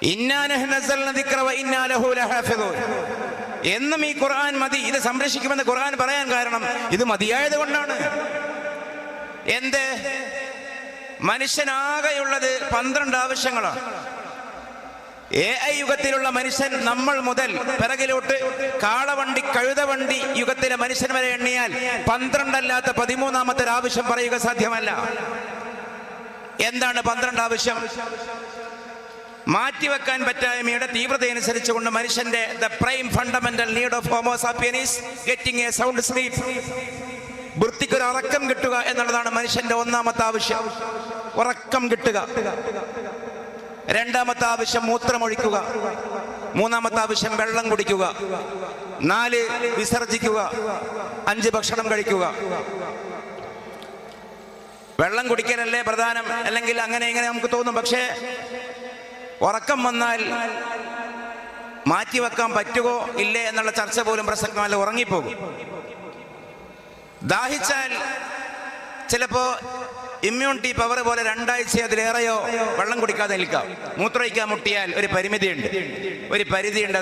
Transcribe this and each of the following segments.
ഇന്നാ നഹ്നു നസ്സൽനാ ദിക്റ വ ഇന്നാ ലഹു ലഹാഫിദൂൻ. എന്നും ഈ ഖുർആൻ മതി, ഇത് സംരക്ഷിക്കുമെന്ന് ഖുർആൻ പറയാൻ കാരണം ഇത് മതിയായത് കൊണ്ടാണ്. എന്ത്? മനുഷ്യനാകെയുള്ളത് 12 ആവശ്യങ്ങളാണ്. AI യുഗത്തിലുള്ള മനുഷ്യൻ നമ്മൾ മുതൽ പിറകിലോട്ട് കാളവണ്ടി കഴുതവണ്ടി യുഗത്തിലെ മനുഷ്യൻ വരെ എണ്ണിയാൽ 12 അല്ലാത്ത 13ാമത്തെ ആവശ്യം പറയുക സാധ്യമല്ല. എന്താണ് 12 ആവശ്യം? മാറ്റിവെക്കാൻ പറ്റായ്മയുടെ തീവ്രതയനുസരിച്ചുകൊണ്ട് മനുഷ്യന്റെ the prime fundamental need of homo sapiens getting a sound sleep, വൃത്തിക്കൊരു ഉറക്കം കിട്ടുക എന്നുള്ളതാണ് മനുഷ്യന്റെ 1ാമത്തെ ആവശ്യം. ഉറക്കം കിട്ടുക. 2ാമത്തെ ആവശ്യം മൂത്രമൊഴിക്കുക. 3ാമത്തെ ആവശ്യം വെള്ളം കുടിക്കുക. 4 വിസർജിക്കുക. 5 ഭക്ഷണം കഴിക്കുക. വെള്ളം കുടിക്കലല്ലേ പ്രധാനം, അല്ലെങ്കിൽ അങ്ങനെ ഇങ്ങനെ നമുക്ക് തോന്നും. പക്ഷേ ഉറക്കം വന്നാൽ മാറ്റിവെക്കാൻ പറ്റുമോ ഇല്ലേ എന്നുള്ള ചർച്ച പോലും പ്രസക്തമല്ല. ഉറങ്ങിപ്പോകും. ദാഹിച്ചാൽ ചിലപ്പോ ഇമ്മ്യൂണിറ്റി പവർ പോലെ 2 ആഴ്ച അതിലേറെയോ വെള്ളം കുടിക്കാതെ നിൽക്കാം. മൂത്രമൊഴിക്കാൻ മുട്ടിയാൽ ഒരു പരിമിതിയുണ്ട്, ഒരു പരിധിയുണ്ട്.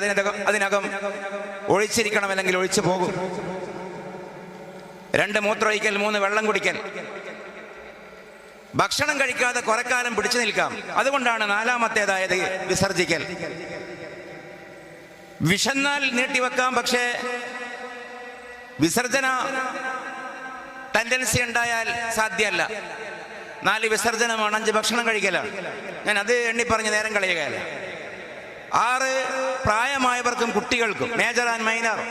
അതിനകം ഒഴിച്ചിരിക്കണം, അല്ലെങ്കിൽ ഒഴിച്ചു പോകും. 2 മൂത്രമൊഴിക്കൽ, 3 വെള്ളം കുടിക്കൽ. ഭക്ഷണം കഴിക്കാതെ കുറെ കാലം പിടിച്ചു നിൽക്കാം. അതുകൊണ്ടാണ് 4ാമത്തേതായത് വിസർജിക്കൽ. വിശന്നാൽ നീട്ടിവെക്കാം, പക്ഷേ വിസർജന ടെൻഡൻസി ഉണ്ടായാൽ സാധ്യമല്ല. 4 വിസർജനമാണ്, 5 ഭക്ഷണം കഴിക്കലാണ്. ഞാൻ അത് എണ്ണി പറഞ്ഞ് നേരം കളയുകയല്ല. 6 പ്രായമായവർക്കും കുട്ടികൾക്കും, മേജർ ആൻഡ് മൈനർ.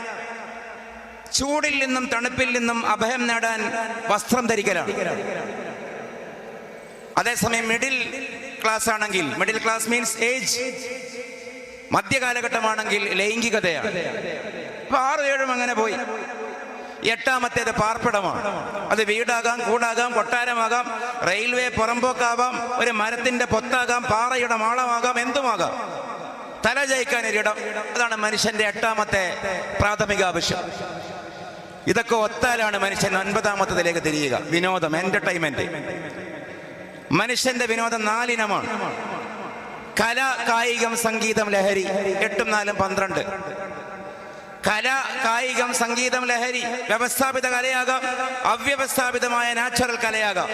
ചൂടിൽ നിന്നും തണുപ്പിൽ നിന്നും അഭയം നേടാൻ വസ്ത്രം ധരിക്കലാണ്. അതേസമയം മിഡിൽ ക്ലാസ് ആണെങ്കിൽ, മിഡിൽ ക്ലാസ് മീൻസ് ഏജ്, മധ്യകാലഘട്ടമാണെങ്കിൽ ലൈംഗികതയാണ്. അപ്പൊ 6, 7 അങ്ങനെ പോയി. 8ാമത്തേത് പാർപ്പിടമാണ്. അത് വീടാകാം, കൂടാകാം, കൊട്ടാരമാകാം, റെയിൽവേ പുറമ്പോക്കാവാം, ഒരു മരത്തിന്റെ പൊത്താകാം, പാറയുടെ മാളമാകാം, എന്തുമാകാം. തല ജയിക്കാൻ ഒരിടം. അതാണ് മനുഷ്യന്റെ 8ാമത്തെ പ്രാഥമിക ആവശ്യം. ഇതൊക്കെ ഒത്താലാണ് മനുഷ്യൻ 9ാമത്തേതിലേക്ക് തിരിയുക. വിനോദം, എന്റർടൈൻമെന്റ്. മനുഷ്യന്റെ വിനോദം 4 ഇനമാണ്. കല, കായികം, സംഗീതം, ലഹരി. 8ഉം 4ഉം 12. കല, കായികം, സംഗീതം, ലഹരി. വ്യവസ്ഥാപിത കലയാകാം, അവ്യവസ്ഥാപിതമായ നാച്ചുറൽ കലയാകാം.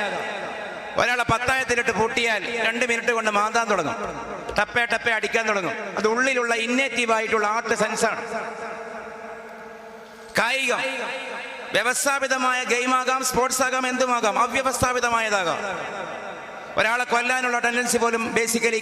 ഒരാളെ പത്തായത്തിലിട്ട് പൂട്ടിയാൽ 2 മിനിറ്റ് കൊണ്ട് മാന്താൻ തുടങ്ങും, ടപ്പേ ടപ്പേ അടിക്കാൻ തുടങ്ങും. അത് ഉള്ളിലുള്ള ഇന്നേറ്റീവ് ആയിട്ടുള്ള ആർട്ട് സെൻസാണ്. കായികം വ്യവസ്ഥാപിതമായ ഗെയിമാകാം, സ്പോർട്സ് ആകാം, എന്തുമാകാം. അവ്യവസ്ഥാപിതമായതാകാം. ഒരാളെ കൊല്ലാനുള്ള ടെൻഡൻസി പോലും ബേസിക്കലി